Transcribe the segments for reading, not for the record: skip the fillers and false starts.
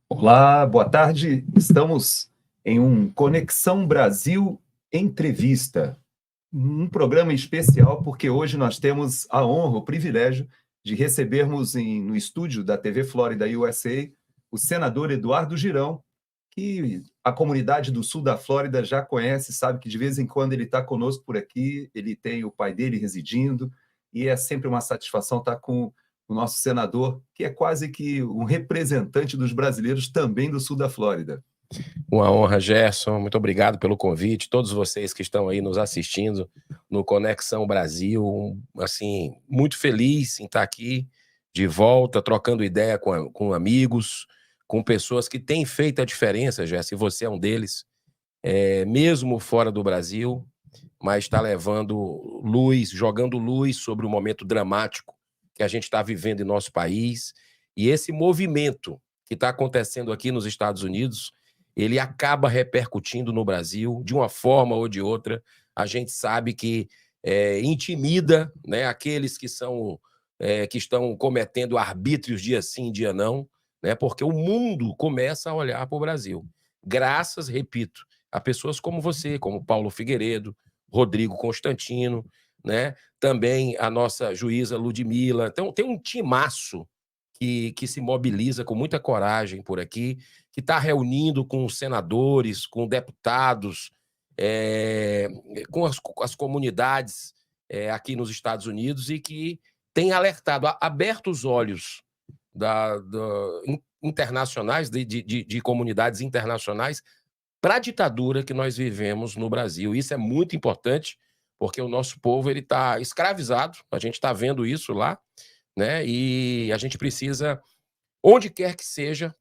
Olá, boa tarde. Estamos em um Conexão Brasil Entrevista, um programa especial porque hoje nós temos a honra, o privilégio de recebermos no estúdio da TV Flórida USA o senador Eduardo Girão, que a comunidade do sul da Flórida já conhece, sabe que de vez em quando ele está conosco por aqui, ele tem o pai dele residindo, e é sempre uma satisfação estar com o nosso senador, que é quase que um representante dos brasileiros também do sul da Flórida. Uma honra, Gerson. Muito obrigado pelo convite. Todos vocês que estão aí nos assistindo no Conexão Brasil, assim, muito feliz em estar aqui de volta, trocando ideia com amigos, com pessoas que têm feito a diferença, Gerson, e você é um deles, mesmo fora do Brasil, mas está levando luz, jogando luz sobre o momento dramático que a gente está vivendo em nosso país, e esse movimento que está acontecendo aqui nos Estados Unidos, ele acaba repercutindo no Brasil, de uma forma ou de outra. A gente sabe que intimida, né, aqueles que estão cometendo arbítrios dia sim, dia não, né, porque o mundo começa a olhar para o Brasil. Graças, repito, a pessoas como você, como Paulo Figueiredo, Rodrigo Constantino, né? Também a nossa juíza Ludmila. Então, tem um timaço que se mobiliza com muita coragem por aqui, que está reunindo com os senadores, com deputados, com as comunidades aqui nos Estados Unidos, e que tem alertado, aberto os olhos internacionais, de comunidades internacionais, para a ditadura que nós vivemos no Brasil. Isso é muito importante, porque o nosso povo está escravizado, a gente está vendo isso lá, né? E a gente precisa, onde quer que seja,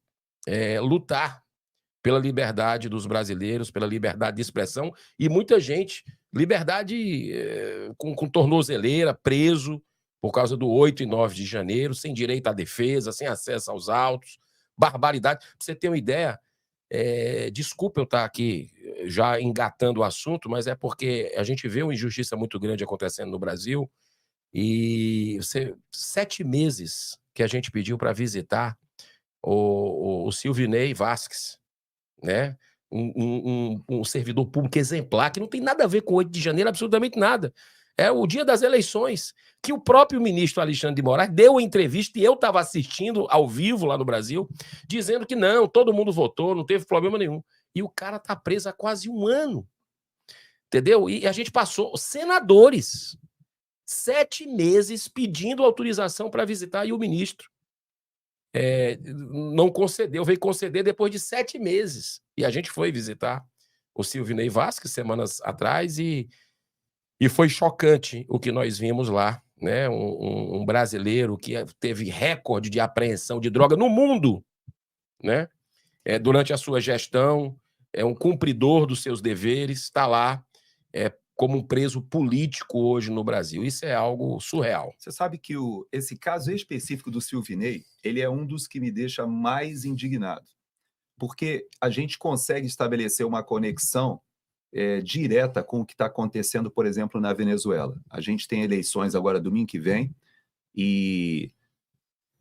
lutar pela liberdade dos brasileiros, pela liberdade de expressão, e muita gente, liberdade com tornozeleira, preso por causa do 8 e 9 de janeiro, sem direito à defesa, sem acesso aos autos, barbaridade. Para você ter uma ideia, desculpa eu estar aqui já engatando o assunto, mas é porque a gente vê uma injustiça muito grande acontecendo no Brasil, e 7 meses que a gente pediu para visitar o Silvinei Vasquez, né? Um servidor público exemplar, que não tem nada a ver com o 8 de janeiro, absolutamente nada. É o dia das eleições, que o próprio ministro Alexandre de Moraes deu uma entrevista, e eu estava assistindo ao vivo lá no Brasil, dizendo que não, todo mundo votou, não teve problema nenhum. E o cara está preso há quase um ano, entendeu? E a gente passou senadores 7 meses pedindo autorização para visitar, e o ministro não concedeu, veio conceder depois de 7 meses. E a gente foi visitar o Silvinei Vasquez semanas atrás, e foi chocante o que nós vimos lá, né? Um brasileiro que teve recorde de apreensão de droga no mundo, né? Durante a sua gestão, é um cumpridor dos seus deveres, está lá como um preso político hoje no Brasil. Isso é algo surreal. Você sabe que esse caso específico do Silvinei, ele é um dos que me deixa mais indignado, porque a gente consegue estabelecer uma conexão direta com o que está acontecendo, por exemplo, na Venezuela. A gente tem eleições agora domingo que vem, e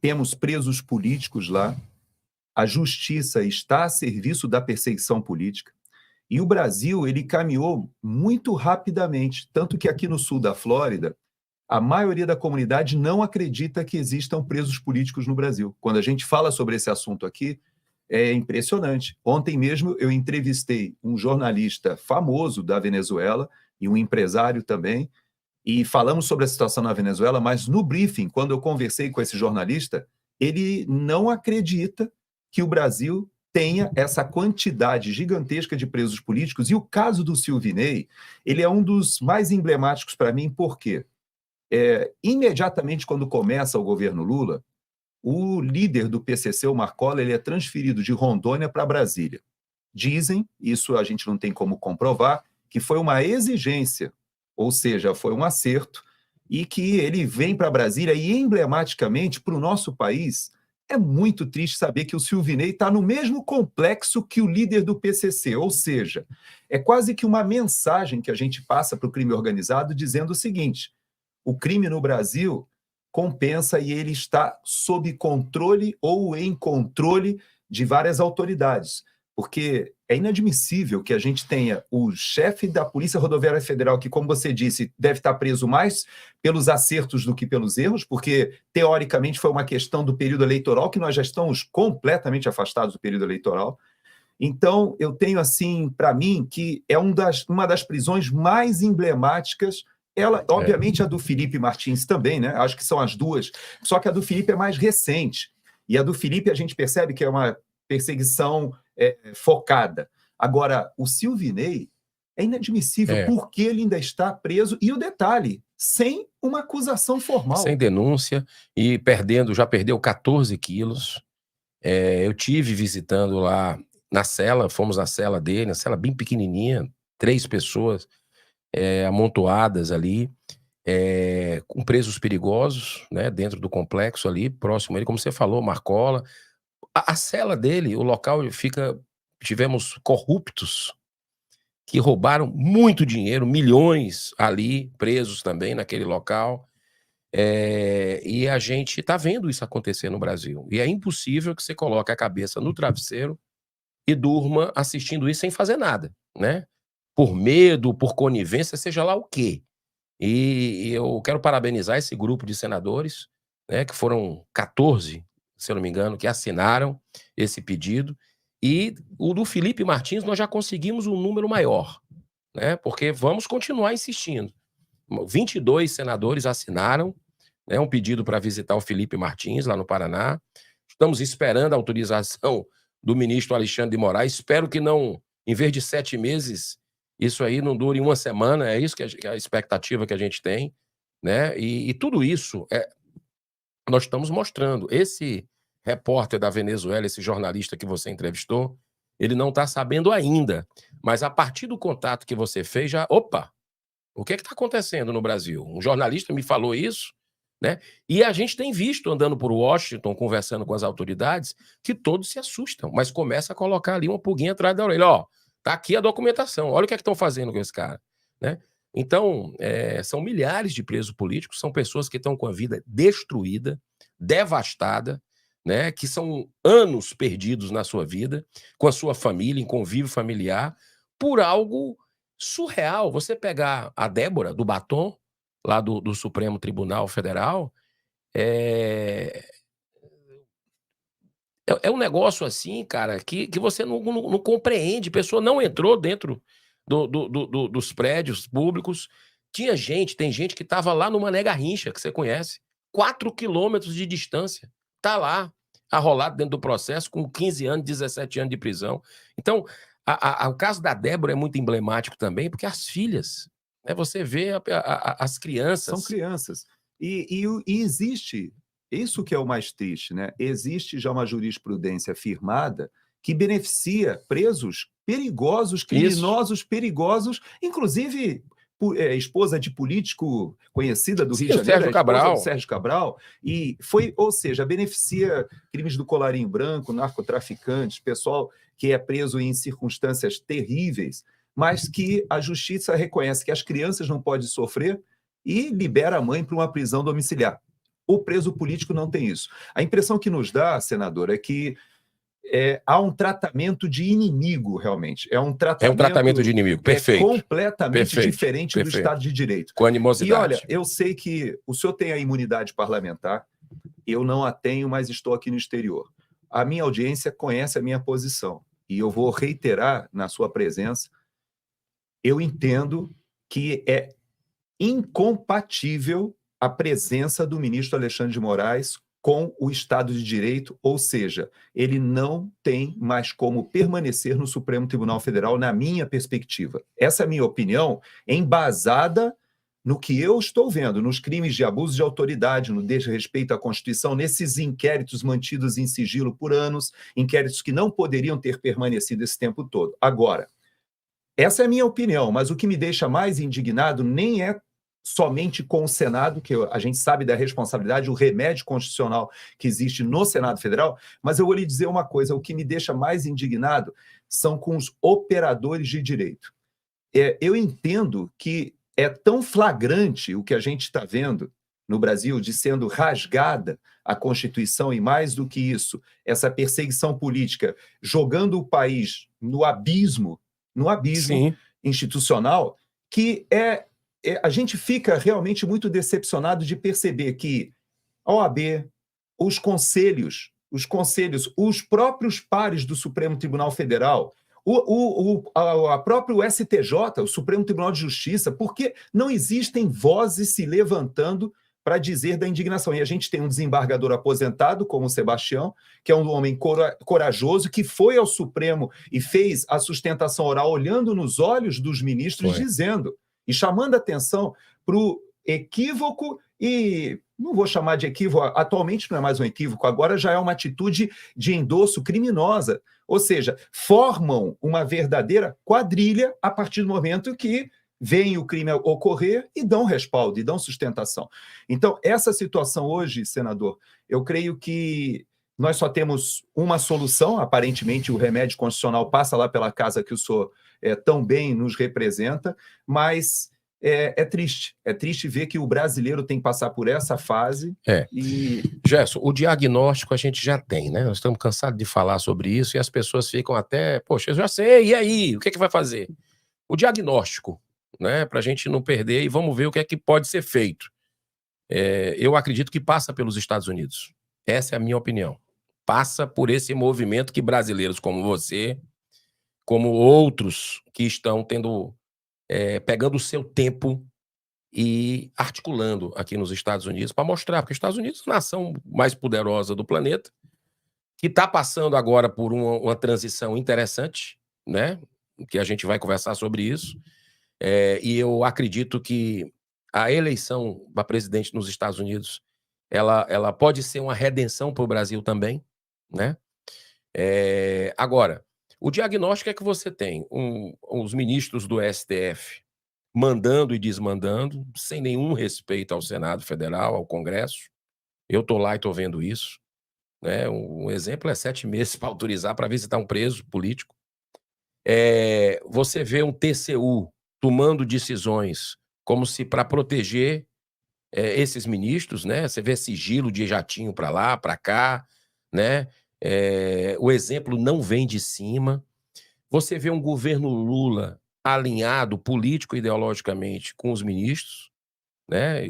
temos presos políticos lá, a justiça está a serviço da perseguição política, e o Brasil, ele caminhou muito rapidamente, tanto que aqui no sul da Flórida, a maioria da comunidade não acredita que existam presos políticos no Brasil. Quando a gente fala sobre esse assunto aqui, é impressionante. Ontem mesmo eu entrevistei um jornalista famoso da Venezuela e um empresário também, e falamos sobre a situação na Venezuela, mas no briefing, quando eu conversei com esse jornalista, ele não acredita que o Brasil tenha essa quantidade gigantesca de presos políticos. E o caso do Silvinei, ele é um dos mais emblemáticos para mim, por quê? Imediatamente quando começa o governo Lula, o líder do PCC, o Marcola, ele é transferido de Rondônia para Brasília. Dizem, isso a gente não tem como comprovar, que foi uma exigência, ou seja, foi um acerto, e que ele vem para Brasília e, emblematicamente, para o nosso país, é muito triste saber que o Silvinei está no mesmo complexo que o líder do PCC, ou seja, é quase que uma mensagem que a gente passa para o crime organizado dizendo o seguinte: o crime no Brasil compensa e ele está sob controle ou em controle de várias autoridades, porque é inadmissível que a gente tenha o chefe da Polícia Rodoviária Federal, que, como você disse, deve estar preso mais pelos acertos do que pelos erros, porque, teoricamente, foi uma questão do período eleitoral, que nós já estamos completamente afastados do período eleitoral. Então, eu tenho, assim, para mim, que é uma das prisões mais emblemáticas. Ela, obviamente, a do Felipe Martins também, né? Acho que são as duas, só que a do Felipe é mais recente. E a do Felipe a gente percebe que é uma perseguição focada. Agora, o Silvinei é inadmissível porque ele ainda está preso, e o detalhe, sem uma acusação formal. Sem denúncia e já perdeu 14 quilos. Eu tive visitando lá na cela, fomos na cela dele, na cela bem pequenininha, 3 pessoas amontoadas ali, com presos perigosos, né, dentro do complexo ali, próximo a ele, como você falou, Marcola. A cela dele, o local tivemos corruptos que roubaram muito dinheiro, milhões ali, presos também naquele local. E a gente está vendo isso acontecer no Brasil. E é impossível que você coloque a cabeça no travesseiro e durma assistindo isso sem fazer nada, né? Por medo, por conivência, seja lá o quê. E eu quero parabenizar esse grupo de senadores, né, que foram 14, se eu não me engano, que assinaram esse pedido. E o do Felipe Martins nós já conseguimos um número maior, né, porque vamos continuar insistindo. 22 senadores assinaram, né, um pedido para visitar o Felipe Martins, lá no Paraná. Estamos esperando a autorização do ministro Alexandre de Moraes. Espero que não, em vez de 7 meses, isso aí não dure uma semana. É isso que é a expectativa que a gente tem, né? E tudo isso nós estamos mostrando. Esse repórter da Venezuela, esse jornalista que você entrevistou, ele não está sabendo ainda, mas a partir do contato que você fez, opa, o que está acontecendo no Brasil? Um jornalista me falou isso, né? E a gente tem visto, andando por Washington, conversando com as autoridades, que todos se assustam, mas começa a colocar ali uma pulguinha atrás da orelha. Ó, tá aqui a documentação, olha o que é que estão fazendo com esse cara, né? Então, são milhares de presos políticos, são pessoas que estão com a vida destruída, devastada, né? Que são anos perdidos na sua vida, com a sua família, em convívio familiar, por algo surreal. Você pegar a Débora, do Batom, lá do Supremo Tribunal Federal, é um negócio assim, cara, que você não compreende. A pessoa não entrou dentro dos prédios públicos. Tem gente que estava lá no Mané Garrincha, que você conhece, 4 quilômetros de distância. Tá lá, arrolado dentro do processo, com 15 anos, 17 anos de prisão. Então, o caso da Débora é muito emblemático também, porque as filhas, né, você vê as crianças. São crianças. E existe, isso que é o mais triste, né? Existe já uma jurisprudência firmada que beneficia presos perigosos, criminosos perigosos, inclusive esposa de político conhecida do Rio de Janeiro, Sérgio Cabral. Do Sérgio Cabral, e ou seja, beneficia crimes do colarinho branco, narcotraficantes, pessoal que é preso em circunstâncias terríveis, mas que a justiça reconhece que as crianças não podem sofrer e libera a mãe para uma prisão domiciliar. O preso político não tem isso. A impressão que nos dá, senador, é que há um tratamento de inimigo, realmente. É um tratamento de inimigo, perfeito. Completamente diferente do Estado de Direito. Com animosidade. E olha, eu sei que o senhor tem a imunidade parlamentar, eu não a tenho, mas estou aqui no exterior. A minha audiência conhece a minha posição, e eu vou reiterar na sua presença. Eu entendo que é incompatível a presença do ministro Alexandre de Moraes com o Estado de Direito, ou seja, ele não tem mais como permanecer no Supremo Tribunal Federal, na minha perspectiva. Essa é a minha opinião, embasada no que eu estou vendo, nos crimes de abuso de autoridade, no desrespeito à Constituição, nesses inquéritos mantidos em sigilo por anos, inquéritos que não poderiam ter permanecido esse tempo todo. Agora, essa é a minha opinião, mas o que me deixa mais indignado nem é somente com o Senado, que a gente sabe da responsabilidade, o remédio constitucional que existe no Senado Federal, mas eu vou lhe dizer uma coisa, o que me deixa mais indignado são com os operadores de direito. Eu entendo que é tão flagrante o que a gente está vendo no Brasil, de sendo rasgada a Constituição, e mais do que isso, essa perseguição política, jogando o país no abismo Sim. institucional, que a gente fica realmente muito decepcionado de perceber que a OAB, os conselhos, os próprios pares do Supremo Tribunal Federal, a próprio STJ, o Supremo Tribunal de Justiça, porque não existem vozes se levantando para dizer da indignação. E a gente tem um desembargador aposentado, como o Sebastião, que é um homem corajoso, que foi ao Supremo e fez a sustentação oral olhando nos olhos dos ministros, dizendo e chamando atenção para o equívoco, e não vou chamar de equívoco, atualmente não é mais um equívoco, agora já é uma atitude de endosso criminosa, ou seja, formam uma verdadeira quadrilha a partir do momento que vem o crime ocorrer e dão respaldo, e dão sustentação. Então, essa situação hoje, senador, eu creio que nós só temos uma solução, aparentemente o remédio constitucional passa lá pela casa que o senhor tão bem nos representa, mas é triste ver que o brasileiro tem que passar por essa fase. Gerson, o diagnóstico a gente já tem, né? Nós estamos cansados de falar sobre isso e as pessoas ficam até, poxa, eu já sei, e aí? O que é que vai fazer? O diagnóstico, né? Para a gente não perder, e vamos ver o que é que pode ser feito. Eu acredito que passa pelos Estados Unidos. Essa é a minha opinião. Passa por esse movimento que brasileiros como você, como outros que estão pegando o seu tempo e articulando aqui nos Estados Unidos para mostrar, porque os Estados Unidos é a nação mais poderosa do planeta, que está passando agora por uma transição interessante, né? Que a gente vai conversar sobre isso. E eu acredito que a eleição para presidente nos Estados Unidos ela pode ser uma redenção para o Brasil também, né? Agora, o diagnóstico é que você tem os ministros do STF mandando e desmandando, sem nenhum respeito ao Senado Federal, ao Congresso. Eu estou lá e estou vendo isso. Né? Um exemplo é 7 meses para autorizar para visitar um preso político. Você vê um TCU tomando decisões como se para proteger esses ministros, né? Você vê sigilo de jatinho para lá, para cá, né? O exemplo não vem de cima. Você vê um governo Lula alinhado político e ideologicamente com os ministros, né?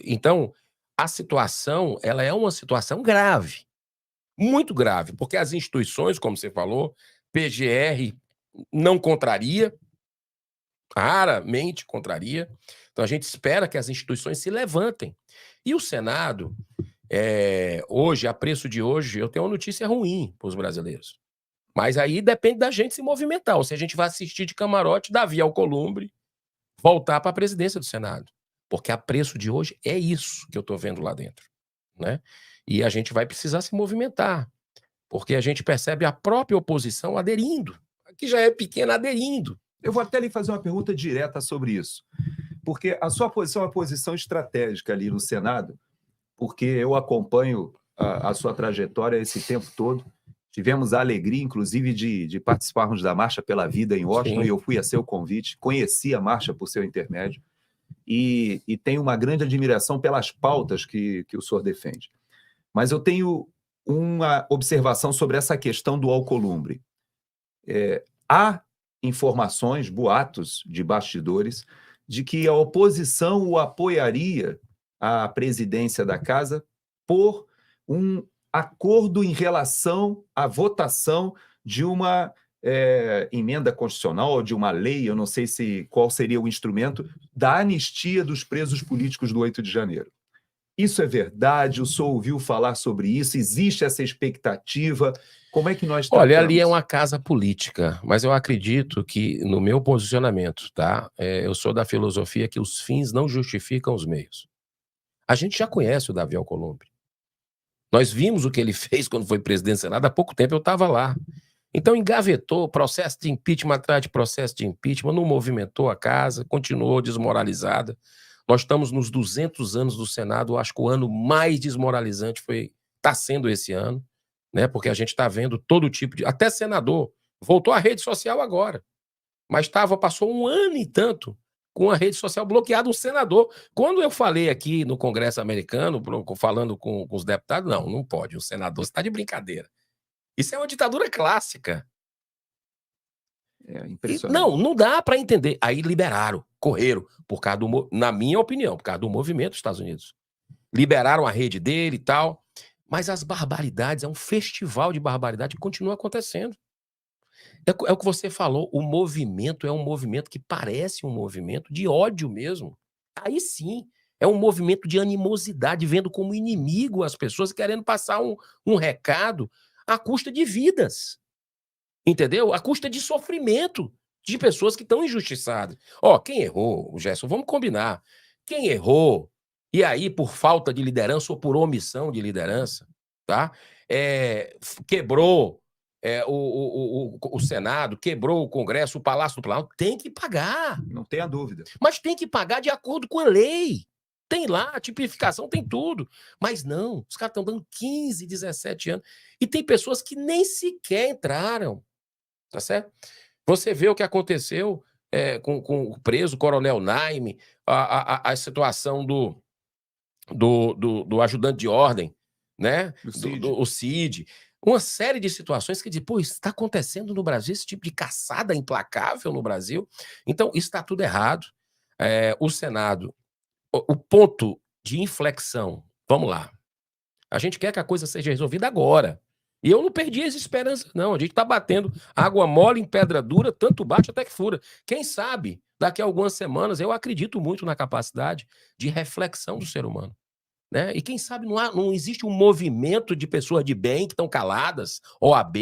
Então, a situação, ela é uma situação grave, muito grave, porque as instituições, como você falou, PGR não contraria, raramente contraria. Então, a gente espera que as instituições se levantem. E o Senado, hoje, a preço de hoje, eu tenho uma notícia ruim para os brasileiros. Mas aí depende da gente se movimentar. Ou se a gente vai assistir de camarote, Davi Alcolumbre, voltar para a presidência do Senado. Porque a preço de hoje é isso que eu estou vendo lá dentro. Né? E a gente vai precisar se movimentar. Porque a gente percebe a própria oposição aderindo. Que já é pequena, aderindo. Eu vou até lhe fazer uma pergunta direta sobre isso. Porque a sua posição é uma posição estratégica ali no Senado, porque eu acompanho a sua trajetória esse tempo todo. Tivemos a alegria, inclusive, de participarmos da Marcha pela Vida em Washington, e eu fui a seu convite, conheci a marcha por seu intermédio, e tenho uma grande admiração pelas pautas que o senhor defende. Mas eu tenho uma observação sobre essa questão do Alcolumbre. Há informações, boatos de bastidores, de que a oposição o apoiaria à presidência da casa por um acordo em relação à votação de uma emenda constitucional ou de uma lei, eu não sei qual seria o instrumento, da anistia dos presos políticos do 8 de janeiro. Isso é verdade? O senhor ouviu falar sobre isso? Existe essa expectativa? Como é que nós Olha, ali é tratamos? uma casa política, mas eu acredito que, no meu posicionamento, tá? Eu sou da filosofia que os fins não justificam os meios. A gente já conhece o Davi Alcolumbre. Nós vimos o que ele fez quando foi presidente do Senado, há pouco tempo eu estava lá. Então engavetou processo de impeachment atrás de processo de impeachment, não movimentou a casa, continuou desmoralizada. Nós estamos nos 200 anos do Senado, eu acho que o ano mais desmoralizante está sendo esse ano, né? Porque a gente está vendo todo tipo de... Até senador voltou à rede social agora, mas passou um ano e tanto com a rede social bloqueada, um senador. Quando eu falei aqui no Congresso americano, falando com os deputados, não pode, um senador, você está de brincadeira. Isso é uma ditadura clássica. É E, impressionante. não dá para entender. Aí liberaram, correram, por causa na minha opinião, por causa do movimento dos Estados Unidos. Liberaram a rede dele e tal, mas as barbaridades, é um festival de barbaridade que continua acontecendo. É o que você falou, o movimento é um movimento que parece um movimento de ódio mesmo. Aí sim, é um movimento de animosidade, vendo como inimigo as pessoas, querendo passar um recado à custa de vidas. Entendeu? À custa de sofrimento de pessoas que estão injustiçadas. Ó, quem errou, Gerson, vamos combinar. Quem errou, e aí por falta de liderança ou por omissão de liderança, tá? Quebrou o Senado, quebrou o Congresso, o Palácio do Planalto, tem que pagar. Não tenha dúvida. Mas tem que pagar de acordo com a lei. Tem lá, a tipificação, tem tudo. Mas não, os caras estão dando 15, 17 anos. E tem pessoas que nem sequer entraram. Tá certo? Você vê o que aconteceu com o preso, o Coronel Naime, a situação do ajudante de ordem, né? O Cid. Uma série de situações que diz, pô, isso está acontecendo no Brasil, esse tipo de caçada implacável no Brasil. Então, isso está tudo errado. O Senado, o ponto de inflexão, vamos lá. A gente quer que a coisa seja resolvida agora. E eu não perdi as esperanças, não. A gente está batendo água mole em pedra dura, tanto bate até que fura. Quem sabe, daqui a algumas semanas, eu acredito muito na capacidade de reflexão do ser humano. Né? E quem sabe não existe um movimento de pessoas de bem que estão caladas, OAB,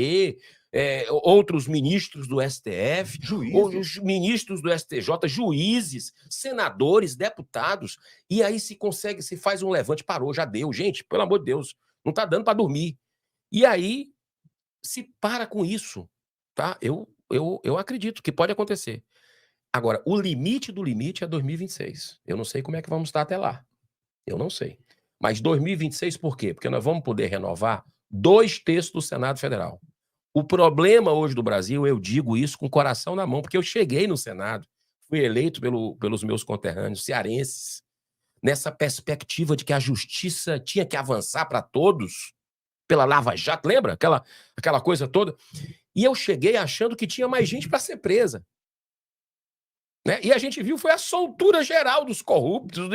outros ministros do STF, os ministros do STJ, juízes, senadores, deputados, e aí se faz um levante, parou, já deu. Gente, pelo amor de Deus, não está dando para dormir. E aí se para com isso, tá? Eu acredito que pode acontecer. Agora, o limite do limite é 2026. Eu não sei como é que vamos estar até lá. Eu não sei. Mas 2026 por quê? Porque nós vamos poder renovar 2/3 do Senado Federal. O problema hoje do Brasil, eu digo isso com o coração na mão, porque eu cheguei no Senado, fui eleito pelos meus conterrâneos cearenses, nessa perspectiva de que a justiça tinha que avançar para todos, pela Lava Jato, lembra? Aquela coisa toda. E eu cheguei achando que tinha mais gente para ser presa. Né? E a gente viu foi a soltura geral dos corruptos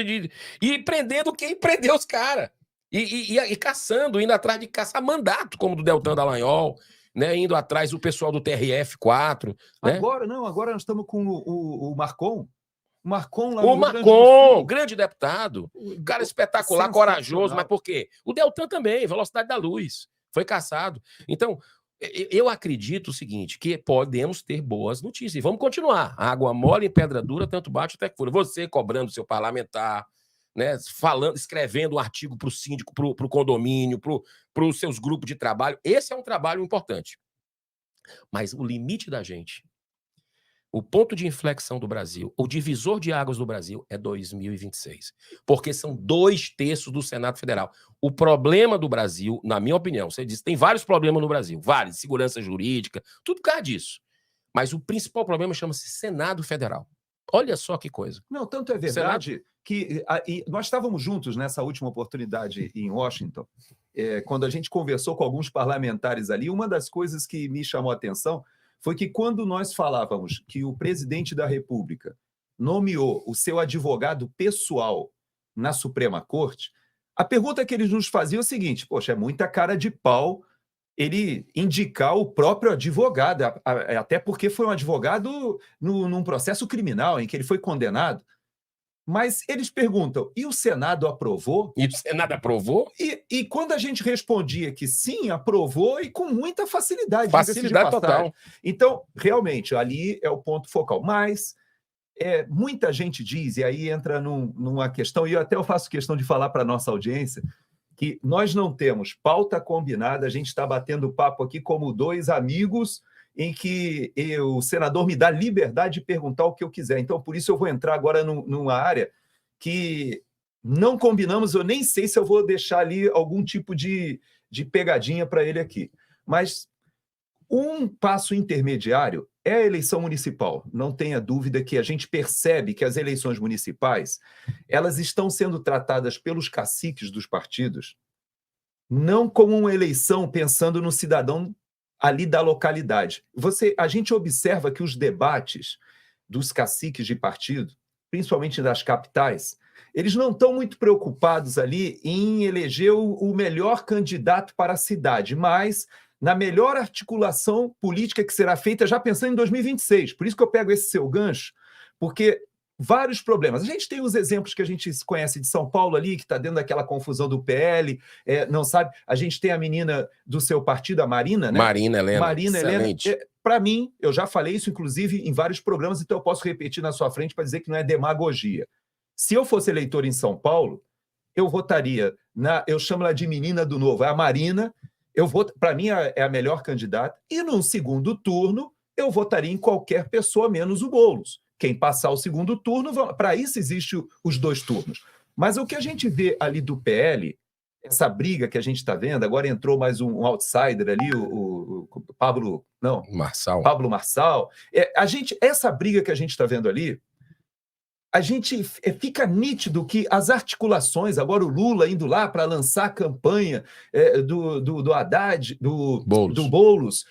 e prendendo quem prendeu os caras. E caçando, indo atrás de caçar mandato, como do Deltan Dallagnol, né? Indo atrás do pessoal do TRF4. Né? Agora nós estamos com o Marcon. O Marcon lá no Rio Grande do Sul. Grande deputado. Cara espetacular, corajoso, mas por quê? O Deltan também, velocidade da luz. Foi caçado. Então, eu acredito o seguinte, que podemos ter boas notícias. E vamos continuar. Água mole em pedra dura, tanto bate até que fura. Você cobrando seu parlamentar, né, escrevendo um artigo para o síndico, para o condomínio, para os seus grupos de trabalho. Esse é um trabalho importante. Mas o limite da gente, o ponto de inflexão do Brasil, o divisor de águas do Brasil é 2026. Porque são 2/3 do Senado Federal. O problema do Brasil, na minha opinião, você disse, tem vários problemas no Brasil, vários, segurança jurídica, tudo por causa disso. Mas o principal problema chama-se Senado Federal. Olha só que coisa. Não, tanto é verdade que nós estávamos juntos nessa última oportunidade em Washington, quando a gente conversou com alguns parlamentares ali, uma das coisas que me chamou a atenção foi que quando nós falávamos que o presidente da República nomeou o seu advogado pessoal na Suprema Corte, a pergunta que eles nos faziam é o seguinte, poxa, é muita cara de pau ele indicar o próprio advogado, até porque foi um advogado num processo criminal em que ele foi condenado. Mas eles perguntam, e o Senado aprovou? E o Senado aprovou? E quando a gente respondia que sim, aprovou, e com muita facilidade. Facilidade total. Então, realmente, ali é o ponto focal. Mas muita gente diz, e aí entra numa questão, e eu faço questão de falar para a nossa audiência, que nós não temos pauta combinada, a gente está batendo papo aqui como dois amigos, em que o senador me dá liberdade de perguntar o que eu quiser. Então, por isso eu vou entrar agora numa área que não combinamos, eu nem sei se eu vou deixar ali algum tipo de pegadinha para ele aqui. Mas um passo intermediário é a eleição municipal. Não tenha dúvida que a gente percebe que as eleições municipais, elas estão sendo tratadas pelos caciques dos partidos não como uma eleição pensando no cidadão ali da localidade. A gente observa que os debates dos caciques de partido, principalmente das capitais, eles não estão muito preocupados ali em eleger o melhor candidato para a cidade, mas na melhor articulação política que será feita já pensando em 2026. Por isso que eu pego esse seu gancho, porque vários problemas. A gente tem os exemplos que a gente conhece de São Paulo ali, que está dentro daquela confusão do PL, não sabe. A gente tem a menina do seu partido, a Marina, né? Marina Helena. Marina Helena. Para mim, eu já falei isso, inclusive, em vários programas, então eu posso repetir na sua frente para dizer que não é demagogia. Se eu fosse eleitor em São Paulo, eu votaria eu chamo ela de menina do novo, é a Marina, para mim é a melhor candidata, e num segundo turno eu votaria em qualquer pessoa menos o Boulos. Quem passar o segundo turno, para isso existe os dois turnos. Mas o que a gente vê ali do PL, essa briga que a gente está vendo, agora entrou mais um outsider ali, o Pablo Marçal. Essa briga que a gente está vendo ali, a gente fica nítido que as articulações, agora o Lula indo lá para lançar a campanha do Haddad, do Boulos,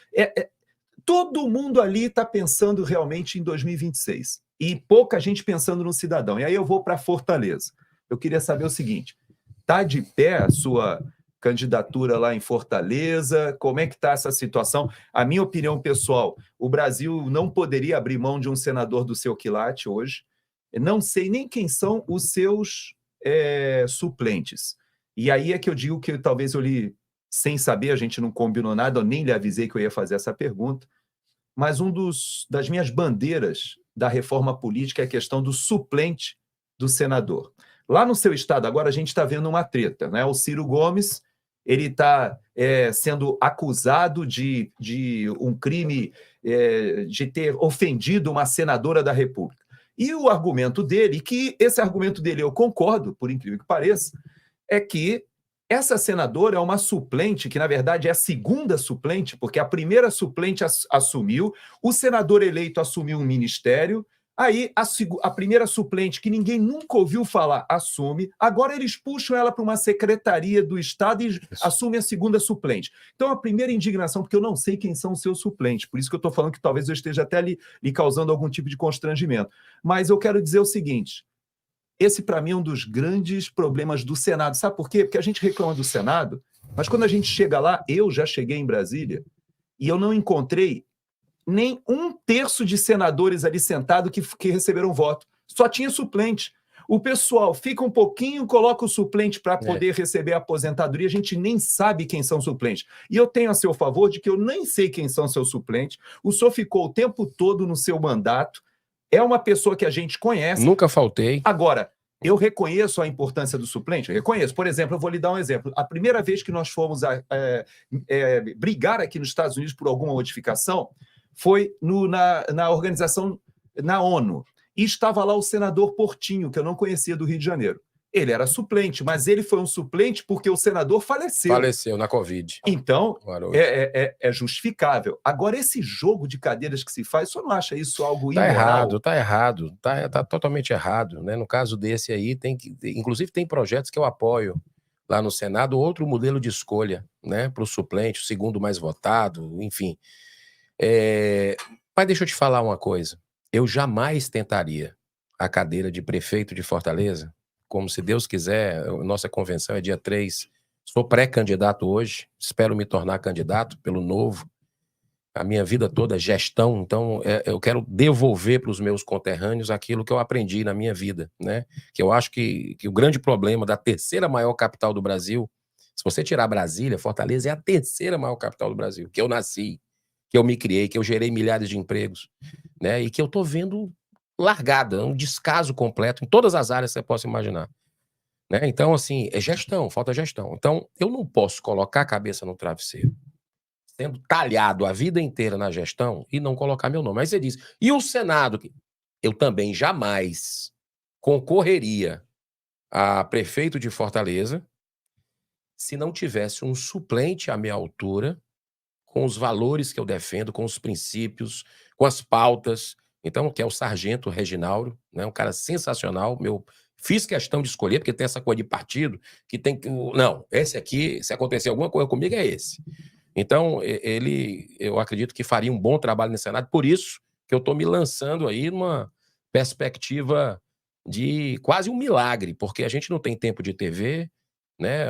todo mundo ali está pensando realmente em 2026 e pouca gente pensando no cidadão. E aí eu vou para Fortaleza. Eu queria saber o seguinte, está de pé a sua candidatura lá em Fortaleza? Como é que está essa situação? A minha opinião pessoal, o Brasil não poderia abrir mão de um senador do seu quilate hoje. Eu não sei nem quem são os seus suplentes. E aí é que eu digo que talvez sem saber, a gente não combinou nada, eu nem lhe avisei que eu ia fazer essa pergunta, mas das minhas bandeiras da reforma política é a questão do suplente do senador. Lá no seu estado, agora a gente está vendo uma treta, né? O Ciro Gomes, ele está sendo acusado de um crime de ter ofendido uma senadora da República. E o argumento dele, que esse argumento dele eu concordo, por incrível que pareça, é que essa senadora é uma suplente, que na verdade é a segunda suplente, porque a primeira suplente assumiu, o senador eleito assumiu um ministério, aí a primeira suplente, que ninguém nunca ouviu falar, assume, agora eles puxam ela para uma secretaria do Estado e assume a segunda suplente. Então a primeira indignação, porque eu não sei quem são os seus suplentes, por isso que eu estou falando que talvez eu esteja até lhe causando algum tipo de constrangimento. Mas eu quero dizer o seguinte, esse, para mim, é um dos grandes problemas do Senado. Sabe por quê? Porque a gente reclama do Senado, mas quando a gente chega lá, eu já cheguei em Brasília, e eu não encontrei nem 1/3 de senadores ali sentados que receberam voto. Só tinha suplente. O pessoal fica um pouquinho, coloca o suplente para poder receber a aposentadoria, a gente nem sabe quem são os suplentes. E eu tenho a seu favor de que eu nem sei quem são seus suplentes. O senhor ficou o tempo todo no seu mandato, é uma pessoa que a gente conhece. Nunca faltei. Agora, eu reconheço a importância do suplente? Eu reconheço. Por exemplo, eu vou lhe dar um exemplo. A primeira vez que nós fomos brigar aqui nos Estados Unidos por alguma modificação foi na organização, na ONU. E estava lá o senador Portinho, que eu não conhecia, do Rio de Janeiro. Ele era suplente, mas ele foi um suplente porque o senador faleceu. Faleceu na Covid. Então, é justificável. Agora, esse jogo de cadeiras que se faz, o senhor não acha isso algo imoral? Tá errado. Tá totalmente errado, né? No caso desse aí, inclusive tem projetos que eu apoio lá no Senado, outro modelo de escolha, né? Para o suplente, o segundo mais votado, enfim. Mas deixa eu te falar uma coisa. Eu jamais tentaria a cadeira de prefeito de Fortaleza, como se Deus quiser, nossa convenção é dia 3, sou pré-candidato hoje, espero me tornar candidato pelo Novo, a minha vida toda gestão, então eu quero devolver para os meus conterrâneos aquilo que eu aprendi na minha vida, né? Que eu acho que o grande problema da terceira maior capital do Brasil, se você tirar Brasília, Fortaleza é a terceira maior capital do Brasil, que eu nasci, que eu me criei, que eu gerei milhares de empregos, né? E que eu tô vendo largada, um descaso completo em todas as áreas que você possa imaginar, né? Então, assim, é gestão, falta gestão. Então, eu não posso colocar a cabeça no travesseiro, sendo talhado a vida inteira na gestão e não colocar meu nome. Aí você diz, e o Senado? Eu também jamais concorreria a prefeito de Fortaleza se não tivesse um suplente à minha altura, com os valores que eu defendo, com os princípios, com as pautas. Então, que é o Sargento Reginaldo, né, um cara sensacional. Fiz questão de escolher, porque tem essa coisa de partido, que tem que... Não, esse aqui, se acontecer alguma coisa comigo, é esse. Então, eu acredito que faria um bom trabalho no Senado, por isso que eu estou me lançando aí numa perspectiva de quase um milagre, porque a gente não tem tempo de TV, né?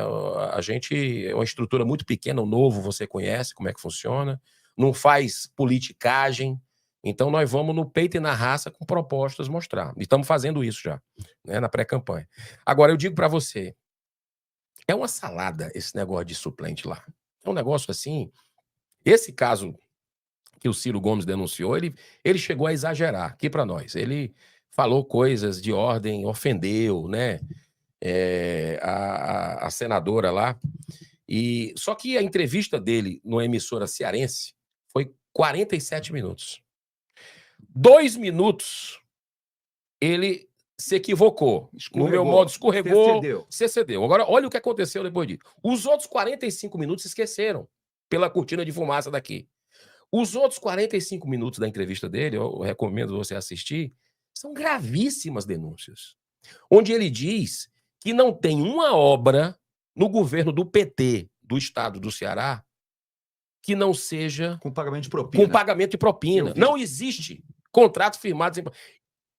A gente é uma estrutura muito pequena, o Novo você conhece como é que funciona, não faz politicagem, então nós vamos no peito e na raça com propostas mostrar, e estamos fazendo isso já, né, na pré-campanha. Agora, eu digo para você, é uma salada esse negócio de suplente lá. É um negócio assim. Esse caso que o Ciro Gomes denunciou, ele chegou a exagerar aqui para nós. Ele falou coisas de ordem, ofendeu, né? A senadora lá. Só que a entrevista dele numa emissora cearense foi 47 minutos. 2 minutos ele se equivocou. No meu modo, escorregou, se cedeu. Agora, olha o que aconteceu depois disso. Os outros 45 minutos se esqueceram pela cortina de fumaça daqui. Os outros 45 minutos da entrevista dele, eu recomendo você assistir, são gravíssimas denúncias. Onde ele diz que não tem uma obra no governo do PT do estado do Ceará que não seja com pagamento de propina. Com pagamento de propina. Não existe contrato firmado sem...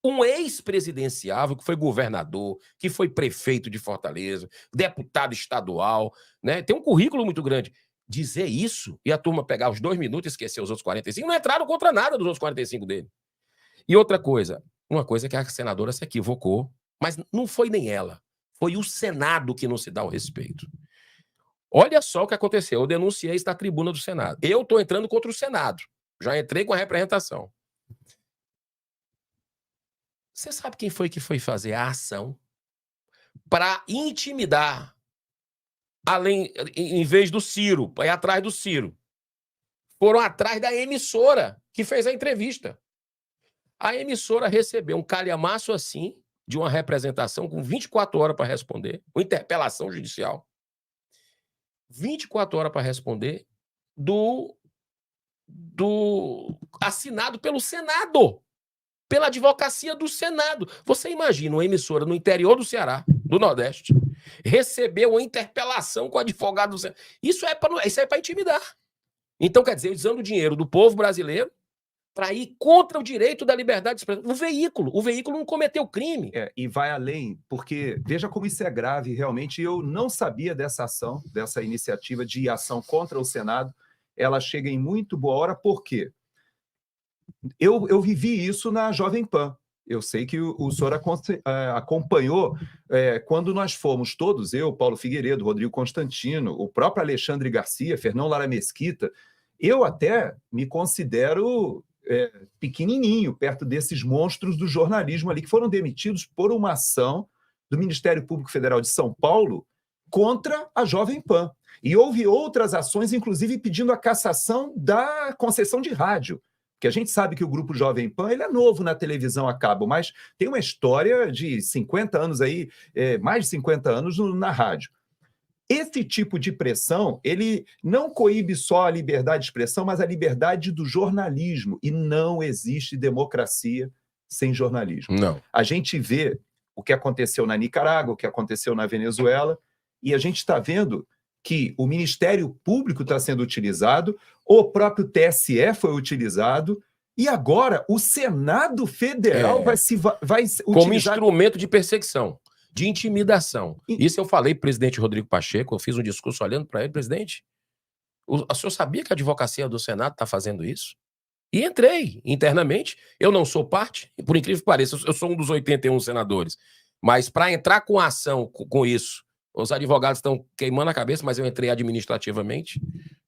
Um ex-presidenciável que foi governador, que foi prefeito de Fortaleza, deputado estadual, né? Tem um currículo muito grande. Dizer isso e a turma pegar os 2 minutos e esquecer os outros 45, não entraram contra nada dos outros 45 dele. E outra coisa, uma coisa que a senadora se equivocou, mas não foi nem ela, foi o Senado que não se dá o respeito. Olha só o que aconteceu, eu denunciei isso na tribuna do Senado. Eu estou entrando contra o Senado, já entrei com a representação. Você sabe quem foi que foi fazer a ação para intimidar, em vez do Ciro, para ir atrás do Ciro? Foram atrás da emissora que fez a entrevista. A emissora recebeu um calhamaço assim, de uma representação com 24 horas para responder, uma interpelação judicial. 24 horas para responder assinado pelo Senado. Pela advocacia do Senado. Você imagina uma emissora no interior do Ceará, do Nordeste, recebeu uma interpelação com o advogado do Senado. Isso é para intimidar. Então, quer dizer, usando o dinheiro do povo brasileiro para ir contra o direito da liberdade de expressão. O veículo não cometeu crime. E vai além, porque veja como isso é grave. Realmente, eu não sabia dessa ação, dessa iniciativa de ação contra o Senado. Ela chega em muito boa hora, por quê? Eu vivi isso na Jovem Pan. Eu sei que o senhor acompanhou quando nós fomos todos, eu, Paulo Figueiredo, Rodrigo Constantino, o próprio Alexandre Garcia, Fernão Lara Mesquita. Eu até me considero pequenininho perto desses monstros do jornalismo ali que foram demitidos por uma ação do Ministério Público Federal de São Paulo contra a Jovem Pan. E houve outras ações, inclusive pedindo a cassação da concessão de rádio. Porque a gente sabe que o Grupo Jovem Pan ele é novo na televisão a cabo, mas tem uma história de 50 anos aí, mais de 50 anos na rádio. Esse tipo de pressão, ele não coíbe só a liberdade de expressão, mas a liberdade do jornalismo. E não existe democracia sem jornalismo. Não. A gente vê o que aconteceu na Nicarágua, o que aconteceu na Venezuela, e a gente está vendo que o Ministério Público está sendo utilizado, o próprio TSE foi utilizado, e agora o Senado Federal vai utilizar... Como instrumento de perseguição, de intimidação. Isso eu falei para o presidente Rodrigo Pacheco, eu fiz um discurso olhando para ele, presidente, O senhor sabia que a advocacia do Senado está fazendo isso? E entrei internamente. Eu não sou parte, por incrível que pareça, eu sou um dos 81 senadores. Mas para entrar com ação com isso, os advogados estão queimando a cabeça, mas eu entrei administrativamente,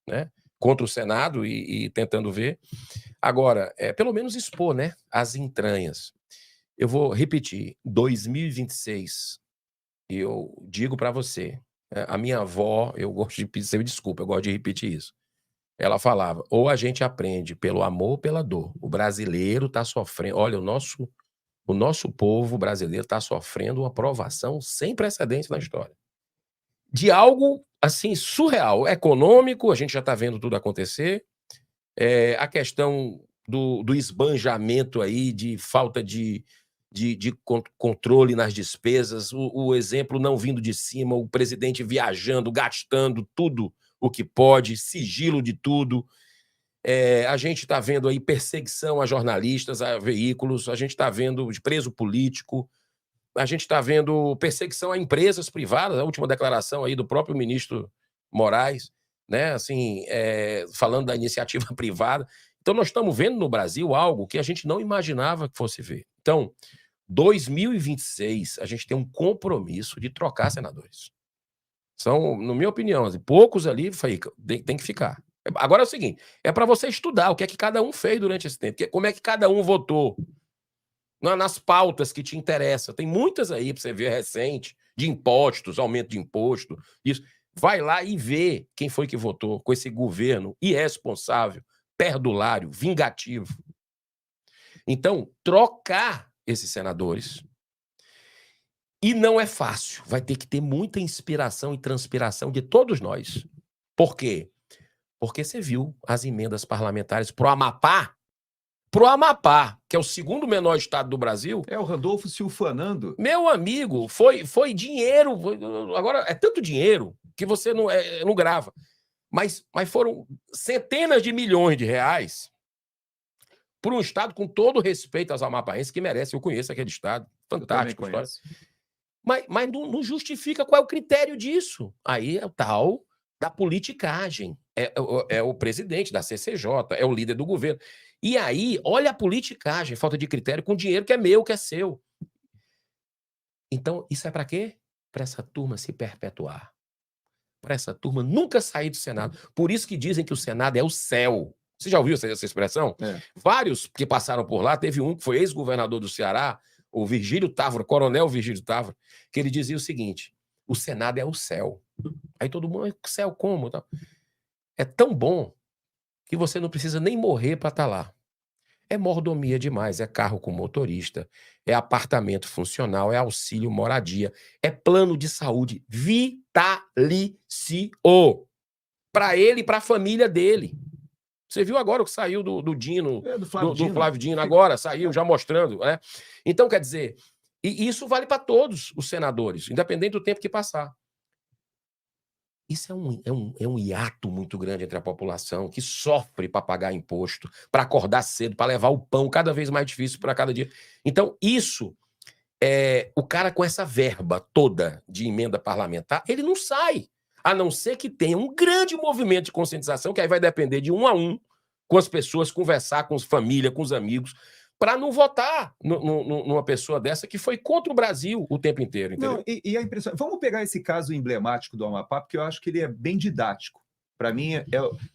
né, contra o Senado e tentando ver. Agora, pelo menos expor, né, as entranhas. Eu vou repetir, 2026, e eu digo para você, a minha avó, eu gosto de pedir desculpa, eu gosto de repetir isso. Ela falava, ou a gente aprende pelo amor ou pela dor. O brasileiro está sofrendo, olha, o nosso povo brasileiro está sofrendo uma provação sem precedentes na história. De algo, assim, surreal, econômico, a gente já está vendo tudo acontecer, a questão do esbanjamento aí, de falta de controle nas despesas, o exemplo não vindo de cima, o presidente viajando, gastando tudo o que pode, sigilo de tudo. A gente está vendo aí perseguição a jornalistas, a veículos, a gente está vendo preso político, a gente está vendo perseguição a empresas privadas, a última declaração aí do próprio ministro Moraes, né, assim, falando da iniciativa privada. Então, nós estamos vendo no Brasil algo que a gente não imaginava que fosse ver. Então, 2026, a gente tem um compromisso de trocar senadores. São, na minha opinião, poucos ali tem que ficar. Agora é o seguinte, é para você estudar o que é que cada um fez durante esse tempo, como é que cada um votou nas pautas que te interessam. Tem muitas aí para você ver recente, de impostos, aumento de imposto, isso. Vai lá e vê quem foi que votou com esse governo irresponsável, perdulário, vingativo. Então, trocar esses senadores. E não é fácil. Vai ter que ter muita inspiração e transpiração de todos nós. Por quê? Porque você viu as emendas parlamentares pro Amapá, que é o segundo menor estado do Brasil. O Randolfo se ufanando. Meu amigo, foi dinheiro. Agora, é tanto dinheiro que você não grava. Mas foram centenas de milhões de reais para um estado, com todo respeito aos amapaenses, que merece. Eu conheço aquele estado. Fantástico. Mas não justifica qual é o critério disso. Aí é o tal da politicagem. É o presidente da CCJ, é o líder do governo. E aí, olha a politicagem, falta de critério com dinheiro que é meu, que é seu. Então, isso é para quê? Para essa turma se perpetuar. Para essa turma nunca sair do Senado. Por isso que dizem que o Senado é o céu. Você já ouviu essa expressão? Vários que passaram por lá, teve um que foi ex-governador do Ceará, o Virgílio Távora, coronel Virgílio Távora, que ele dizia o seguinte, o Senado é o céu. Aí todo mundo, céu como? É tão bom que você não precisa nem morrer para estar lá. É mordomia demais, é carro com motorista, é apartamento funcional, é auxílio moradia, é plano de saúde vitalício para ele e para a família dele. Você viu agora o que saiu do Dino, do Flávio Dino, agora saiu já mostrando, né? Então, quer dizer, e isso vale para todos os senadores, independente do tempo que passar. Isso é um hiato muito grande entre a população que sofre para pagar imposto, para acordar cedo, para levar o pão cada vez mais difícil para cada dia. Então, isso, o cara com essa verba toda de emenda parlamentar, ele não sai. A não ser que tenha um grande movimento de conscientização, que aí vai depender de um a um, com as pessoas, conversar com as famílias, com os amigos, para não votar numa pessoa dessa que foi contra o Brasil o tempo inteiro. Entendeu? Não, e a impressão... Vamos pegar esse caso emblemático do Amapá, porque eu acho que ele é bem didático. Para mim,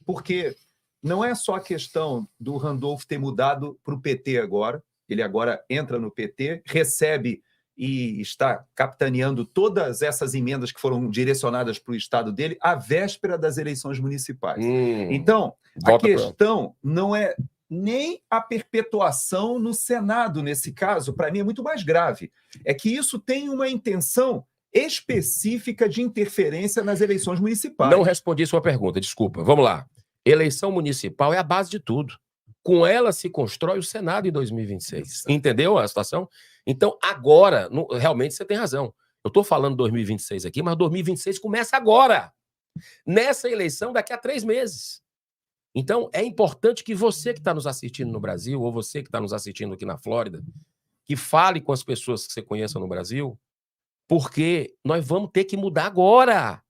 porque não é só a questão do Randolfo ter mudado para o PT agora, ele agora entra no PT, recebe e está capitaneando todas essas emendas que foram direcionadas para o estado dele à véspera das eleições municipais. Então, a questão não é nem a perpetuação no Senado, nesse caso, para mim é muito mais grave. É que isso tem uma intenção específica de interferência nas eleições municipais. Não respondi sua pergunta, desculpa. Vamos lá. Eleição municipal é a base de tudo. Com ela se constrói o Senado em 2026. Entendeu a situação? Então, agora, realmente você tem razão. Eu estou falando 2026 aqui, mas 2026 começa agora. Nessa eleição, daqui a 3 meses. Então, é importante que você que está nos assistindo no Brasil, ou você que está nos assistindo aqui na Flórida, que fale com as pessoas que você conheça no Brasil, porque nós vamos ter que mudar agora.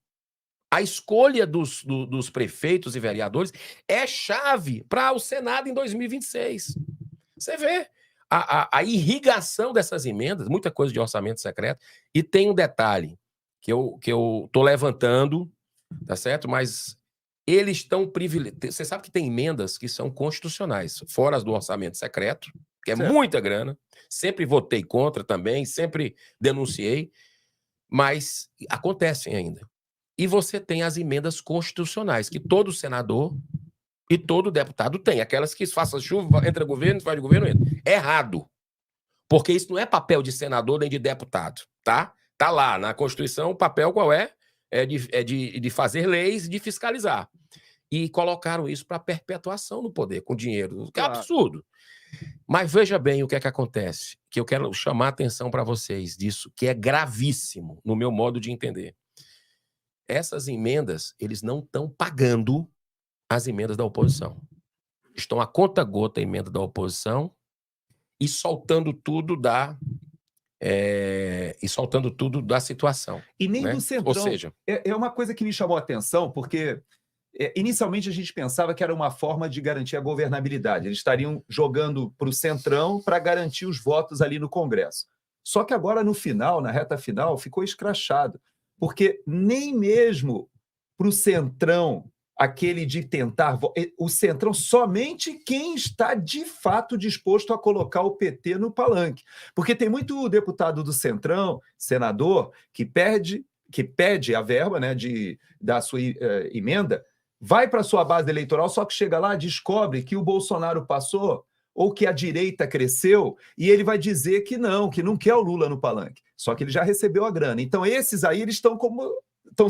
A escolha dos prefeitos e vereadores é chave para o Senado em 2026. Você vê a irrigação dessas emendas, muita coisa de orçamento secreto, e tem um detalhe que eu estou levantando, tá certo? Mas eles estão privilegiados. Você sabe que tem emendas que são constitucionais, fora as do orçamento secreto, que é Certo. muita grana. Sempre votei contra também, sempre denunciei, mas acontecem ainda. E você tem as emendas constitucionais, que todo senador e todo deputado tem. Aquelas que faça chuva, entra governo, faz governo, entra. É errado. Porque isso não é papel de senador nem de deputado, tá? Tá lá na Constituição, o papel qual é? É de fazer leis e de fiscalizar. E colocaram isso para perpetuação no poder, com dinheiro. Que é absurdo. Mas veja bem o que é que acontece, que eu quero chamar a atenção para vocês disso, que é gravíssimo, no meu modo de entender. Essas emendas, eles não estão pagando as emendas da oposição. Estão a conta-gota a emenda da oposição e soltando tudo da situação. E nem né? do Centrão. Ou seja, é uma coisa que me chamou a atenção, porque inicialmente a gente pensava que era uma forma de garantir a governabilidade. Eles estariam jogando para o Centrão para garantir os votos ali no Congresso. Só que agora, no final, na reta final, ficou escrachado, porque nem mesmo para o Centrão, aquele de tentar... O Centrão, somente quem está de fato disposto a colocar o PT no palanque. Porque tem muito deputado do Centrão, senador, que pede a verba, né, da sua emenda, vai para a sua base eleitoral, só que chega lá, descobre que o Bolsonaro passou ou que a direita cresceu, e ele vai dizer que não quer o Lula no palanque. Só que ele já recebeu a grana. Então, esses aí, eles estão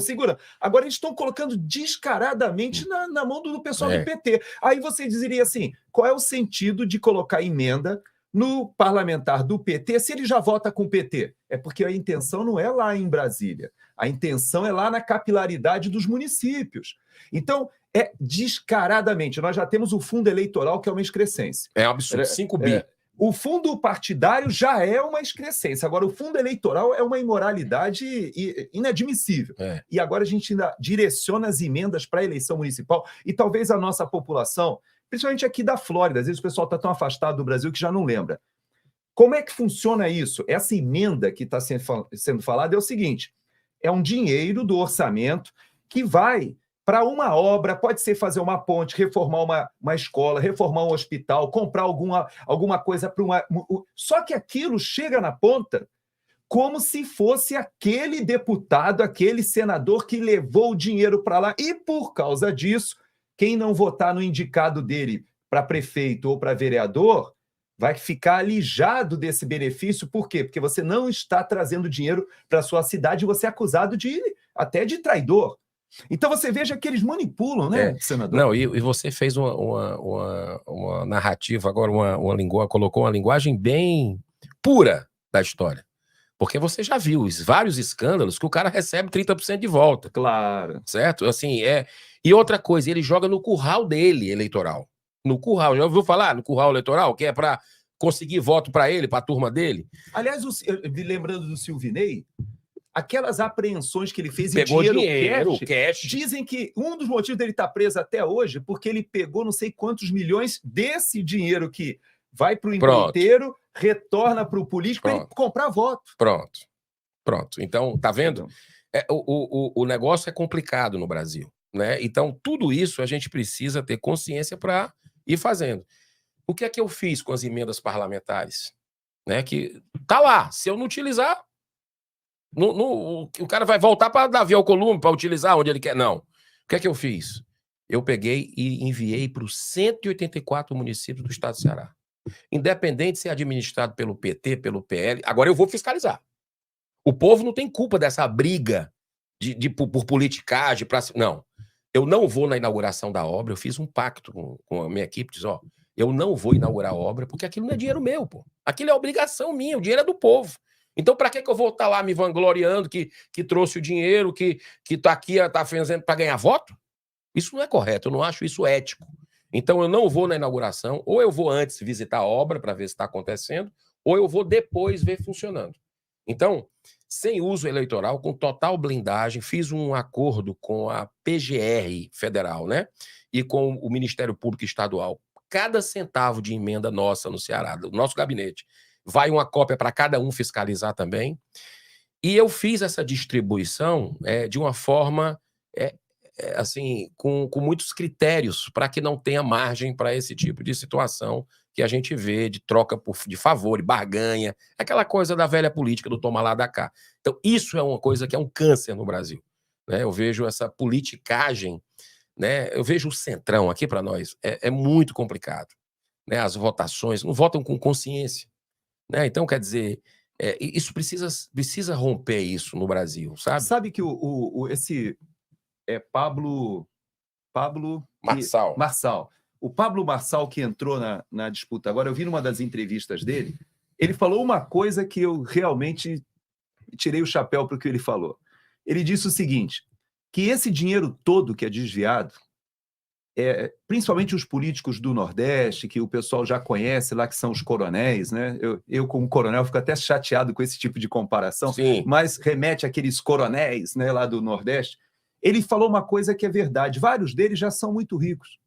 segurando. Agora, eles estão colocando descaradamente na mão do pessoal do PT. Aí você diria assim, qual é o sentido de colocar emenda no parlamentar do PT se ele já vota com o PT? É porque a intenção não é lá em Brasília. A intenção é lá na capilaridade dos municípios. Então, descaradamente. Nós já temos o fundo eleitoral, que é uma excrescência. É um absurdo, 5 bi. O fundo partidário já é uma excrescência. Agora, o fundo eleitoral é uma imoralidade inadmissível. E agora a gente ainda direciona as emendas para a eleição municipal e talvez a nossa população, principalmente aqui da Flórida, às vezes o pessoal está tão afastado do Brasil que já não lembra. Como é que funciona isso? Essa emenda que está sendo falada é o seguinte, é um dinheiro do orçamento que vai para uma obra, pode ser fazer uma ponte, reformar uma escola, reformar um hospital, comprar alguma coisa para uma... Só que aquilo chega na ponta como se fosse aquele deputado, aquele senador que levou o dinheiro para lá. E por causa disso, quem não votar no indicado dele para prefeito ou para vereador vai ficar alijado desse benefício. Por quê? Porque você não está trazendo dinheiro para a sua cidade e você é acusado até de traidor. Então você veja que eles manipulam, né, senador? Não, e você fez uma narrativa agora, colocou uma linguagem bem pura da história. Porque você já viu vários escândalos que o cara recebe 30% de volta. Claro. Certo? Assim, E outra coisa, ele joga no curral dele eleitoral. No curral, já ouviu falar no curral eleitoral? Que é para conseguir voto para ele, para a turma dele? Aliás, lembrando do Silvinei, aquelas apreensões que ele fez pegou em dinheiro cash. Dizem que um dos motivos dele estar preso até hoje porque ele pegou não sei quantos milhões desse dinheiro que vai para o empreiteiro, retorna para o político para ele comprar voto. Pronto. Então, tá vendo? O negócio é complicado no Brasil, né? Então, tudo isso a gente precisa ter consciência para ir fazendo. O que é que eu fiz com as emendas parlamentares? Né? Que tá lá. Se eu não utilizar, o cara vai voltar para Davi Alcolumbre para utilizar onde ele quer. Não. O que é que eu fiz? Eu peguei e enviei para os 184 municípios do estado do Ceará. Independente de ser administrado pelo PT, pelo PL, agora eu vou fiscalizar. O povo não tem culpa dessa briga por politicagem. Não. Eu não vou na inauguração da obra. Eu fiz um pacto com a minha equipe. Diz, eu não vou inaugurar a obra porque aquilo não é dinheiro meu, pô. Aquilo é obrigação minha. O dinheiro é do povo. Então, para que eu vou estar lá me vangloriando que trouxe o dinheiro, que está aqui, está fazendo para ganhar voto? Isso não é correto, eu não acho isso ético. Então, eu não vou na inauguração, ou eu vou antes visitar a obra para ver se está acontecendo, ou eu vou depois ver funcionando. Então, sem uso eleitoral, com total blindagem, fiz um acordo com a PGR federal, né? E com o Ministério Público Estadual. Cada centavo de emenda nossa no Ceará, do nosso gabinete, vai uma cópia para cada um fiscalizar também. E eu fiz essa distribuição de uma forma, assim, com muitos critérios, para que não tenha margem para esse tipo de situação que a gente vê de troca de favor, de barganha, aquela coisa da velha política do toma lá da cá. Então, isso é uma coisa que é um câncer no Brasil, né? Eu vejo essa politicagem, né? Eu vejo o centrão aqui para nós, é muito complicado, né? As votações não votam com consciência, né? Então, quer dizer, isso precisa romper isso no Brasil, sabe? Sabe que esse Pablo Marçal. O Pablo Marçal, que entrou na disputa agora, eu vi numa das entrevistas dele, ele falou uma coisa que eu realmente tirei o chapéu para o que ele falou. Ele disse o seguinte, que esse dinheiro todo que é desviado, principalmente os políticos do Nordeste, que o pessoal já conhece lá, que são os coronéis, né? Eu como coronel, fico até chateado com esse tipo de comparação, Sim. Mas remete àqueles coronéis, né, lá do Nordeste. Ele falou uma coisa que é verdade, vários deles já são muito ricos,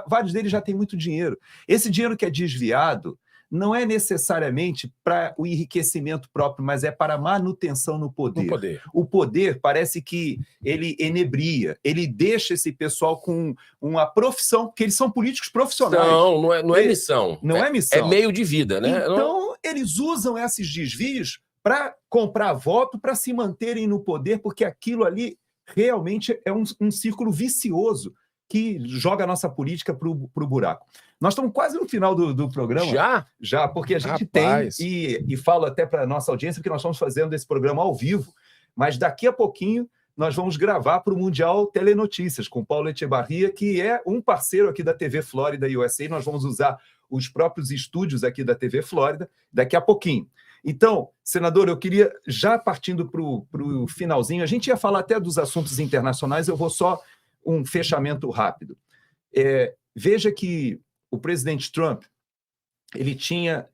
vários deles já têm muito dinheiro. Esse dinheiro que é desviado não é necessariamente para o enriquecimento próprio, mas é para a manutenção no poder. O poder parece que ele enebria, ele deixa esse pessoal com uma profissão, porque eles são políticos profissionais. Não é missão. Não é missão. É meio de vida, né? Então, eles usam esses desvios para comprar voto, para se manterem no poder, porque aquilo ali realmente é um círculo vicioso que joga a nossa política para o buraco. Nós estamos quase no final do programa. Já, porque a gente tem, e falo até para a nossa audiência, que nós estamos fazendo esse programa ao vivo, mas daqui a pouquinho nós vamos gravar para o Mundial Telenotícias, com Paulo Echevarria, que é um parceiro aqui da TV Flórida USA. Nós vamos usar os próprios estúdios aqui da TV Flórida daqui a pouquinho. Então, senador, eu queria, já partindo para o finalzinho, a gente ia falar até dos assuntos internacionais, eu vou só um fechamento rápido. Veja que o presidente Trump, ele tinha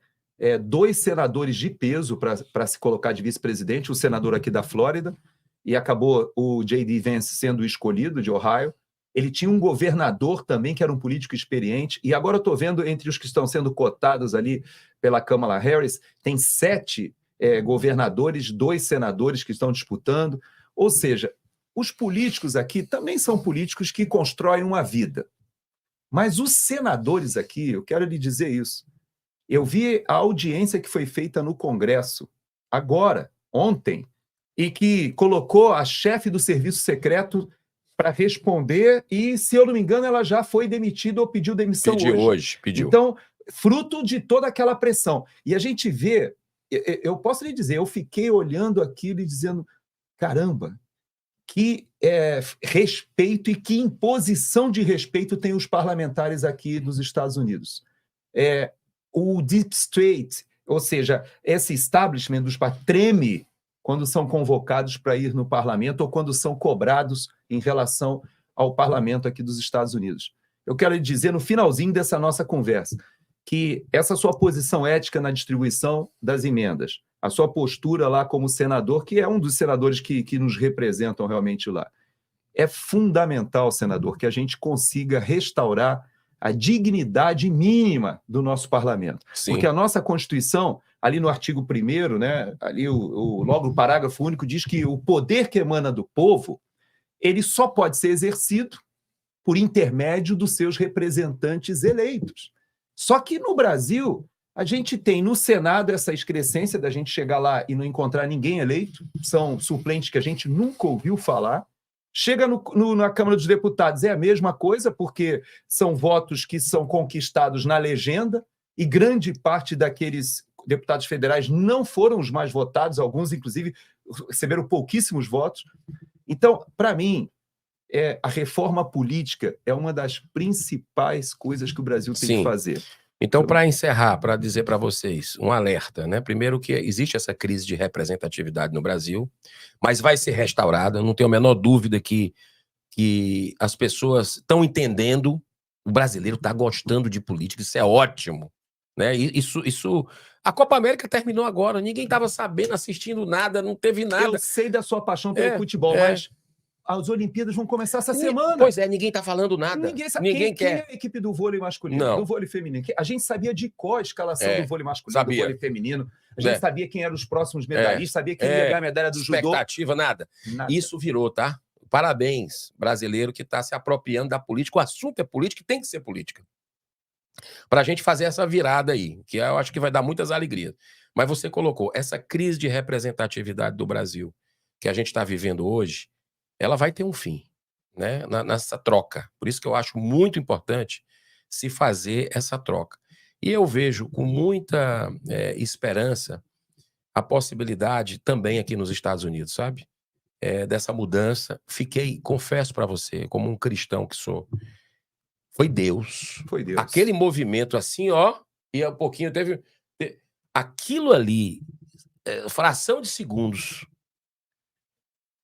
2 senadores de peso para se colocar de vice-presidente, o senador aqui da Flórida, e acabou o J.D. Vance sendo escolhido, de Ohio. Ele tinha um governador também, que era um político experiente, e agora eu estou vendo entre os que estão sendo cotados ali pela Kamala Harris, tem 7 governadores, 2 senadores que estão disputando, ou seja, os políticos aqui também são políticos que constroem uma vida. Mas os senadores aqui, eu quero lhe dizer isso, eu vi a audiência que foi feita no Congresso, agora, ontem, e que colocou a chefe do serviço secreto para responder, e, se eu não me engano, ela já foi demitida ou pediu demissão hoje. Pediu. Então, fruto de toda aquela pressão. E a gente vê, eu posso lhe dizer, eu fiquei olhando aquilo e dizendo, caramba, que respeito e que imposição de respeito tem os parlamentares aqui dos Estados Unidos. O Deep State, ou seja, esse establishment dos partidos, treme quando são convocados para ir no parlamento ou quando são cobrados em relação ao parlamento aqui dos Estados Unidos. Eu quero lhe dizer, no finalzinho dessa nossa conversa, que essa sua posição ética na distribuição das emendas, a sua postura lá como senador, que é um dos senadores que nos representam realmente lá, é fundamental, senador, que a gente consiga restaurar a dignidade mínima do nosso parlamento. Sim. Porque a nossa Constituição, ali no artigo 1º, né, ali logo o parágrafo único, diz que o poder que emana do povo, ele só pode ser exercido por intermédio dos seus representantes eleitos. Só que no Brasil, a gente tem no Senado essa excrescência da gente chegar lá e não encontrar ninguém eleito, são suplentes que a gente nunca ouviu falar. Chega na Câmara dos Deputados, é a mesma coisa, porque são votos que são conquistados na legenda, e grande parte daqueles deputados federais não foram os mais votados, alguns, inclusive, receberam pouquíssimos votos. Então, para mim, a reforma política é uma das principais coisas que o Brasil tem que fazer. Então, para encerrar, para dizer para vocês, um alerta, né? Primeiro que existe essa crise de representatividade no Brasil, mas vai ser restaurada, não tenho a menor dúvida que as pessoas estão entendendo, o brasileiro está gostando de política, isso é ótimo, né? Isso A Copa América terminou agora, ninguém estava sabendo, assistindo nada, não teve nada. Eu sei da sua paixão pelo futebol, mas as Olimpíadas vão começar essa semana. Pois é, ninguém está falando nada. Ninguém sabe quem é a equipe do vôlei masculino, do vôlei feminino. A gente sabia de qual a escalação do vôlei masculino, do vôlei feminino. A gente sabia quem eram os próximos medalhistas, sabia quem ia ganhar a medalha do judô. Expectativa, nada. Isso virou, tá? Parabéns, brasileiro que está se apropriando da política. O assunto é política e tem que ser política. Para a gente fazer essa virada aí, que eu acho que vai dar muitas alegrias. Mas você colocou essa crise de representatividade do Brasil que a gente está vivendo hoje, ela vai ter um fim, né? Nessa troca. Por isso que eu acho muito importante se fazer essa troca. E eu vejo com muita esperança a possibilidade também aqui nos Estados Unidos, sabe? Dessa mudança. Confesso para você, como um cristão que sou, foi Deus. Foi Deus. Aquele movimento assim, ó, e um pouquinho teve aquilo ali, fração de segundos.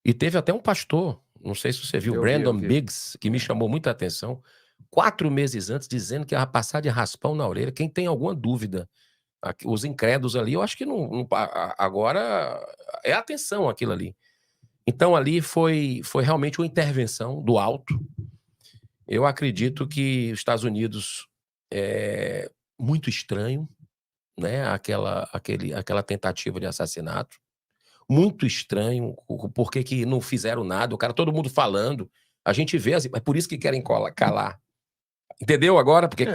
E teve até um pastor, não sei se você viu, Brandon Biggs, que me chamou muita atenção, 4 meses antes, dizendo que ia passar de raspão na orelha. Quem tem alguma dúvida, os incrédulos ali, eu acho que não agora é atenção aquilo ali. Então ali foi realmente uma intervenção do alto. Eu acredito que os Estados Unidos é muito estranho, né? Aquela tentativa de assassinato. Muito estranho, por que não fizeram nada, todo mundo falando, a gente vê, é por isso que querem calar. Entendeu agora? Porque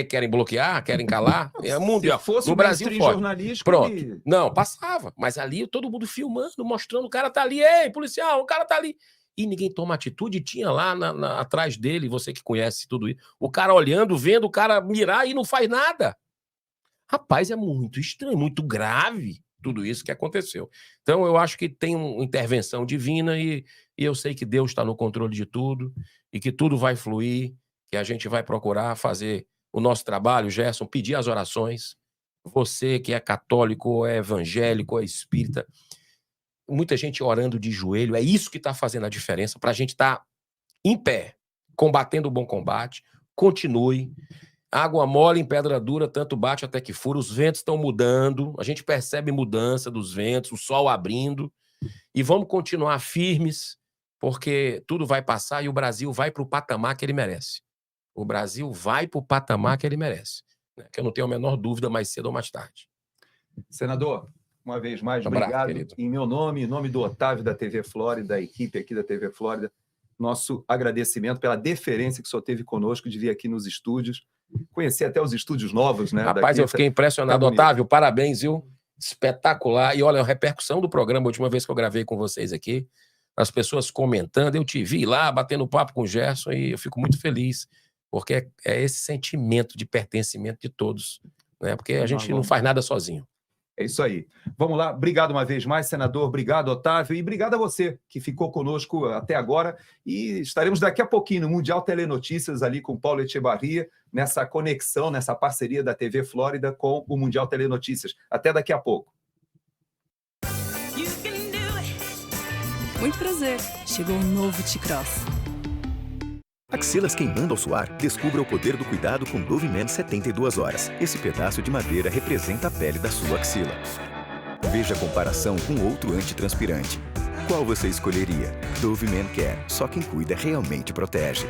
querem bloquear, querem calar. É mundial. Se fosse no Brasil fora. Pronto. Não, passava. Mas ali todo mundo filmando, mostrando, o cara tá ali, ei, policial, o cara tá ali. E ninguém toma atitude, tinha lá atrás dele, você que conhece tudo isso, o cara olhando, vendo o cara mirar e não faz nada. Rapaz, é muito estranho, muito grave tudo isso que aconteceu. Então, eu acho que tem uma intervenção divina e eu sei que Deus está no controle de tudo e que tudo vai fluir, que a gente vai procurar fazer o nosso trabalho, Gerson, pedir as orações. Você que é católico, ou é evangélico, ou é espírita, muita gente orando de joelho, é isso que está fazendo a diferença para a gente estar em pé, combatendo o bom combate. Continue. Água mole em pedra dura, tanto bate até que fura. Os ventos estão mudando, a gente percebe mudança dos ventos, o sol abrindo. E vamos continuar firmes, porque tudo vai passar e o Brasil vai para o patamar que ele merece. O Brasil vai para o patamar que ele merece. Que eu não tenho a menor dúvida, mais cedo ou mais tarde. Senador, uma vez mais, obrigado. Querido. Em meu nome, em nome do Otávio da TV Flórida, da equipe aqui da TV Flórida, nosso agradecimento pela deferência que o senhor teve conosco de vir aqui nos estúdios. Conheci até os estúdios novos, né? Rapaz, eu fiquei impressionado. Otávio, parabéns, viu? Espetacular. E olha, a repercussão do programa, a última vez que eu gravei com vocês aqui, as pessoas comentando, eu te vi lá, batendo papo com o Gerson, e eu fico muito feliz, porque é esse sentimento de pertencimento de todos, né? Porque a gente não faz nada sozinho. É isso aí. Vamos lá. Obrigado uma vez mais, senador. Obrigado, Otávio. E obrigado a você que ficou conosco até agora. E estaremos daqui a pouquinho no Mundial Telenotícias ali com Paulo Echevarria, nessa conexão, nessa parceria da TV Flórida com o Mundial Telenotícias. Até daqui a pouco. Muito prazer. Chegou um novo T-Cross. Axilas queimando ao suar? Descubra o poder do cuidado com Dove Men 72 horas. Esse pedaço de madeira representa a pele da sua axila. Veja a comparação com outro antitranspirante. Qual você escolheria? Dove Men Care. Só quem cuida realmente protege.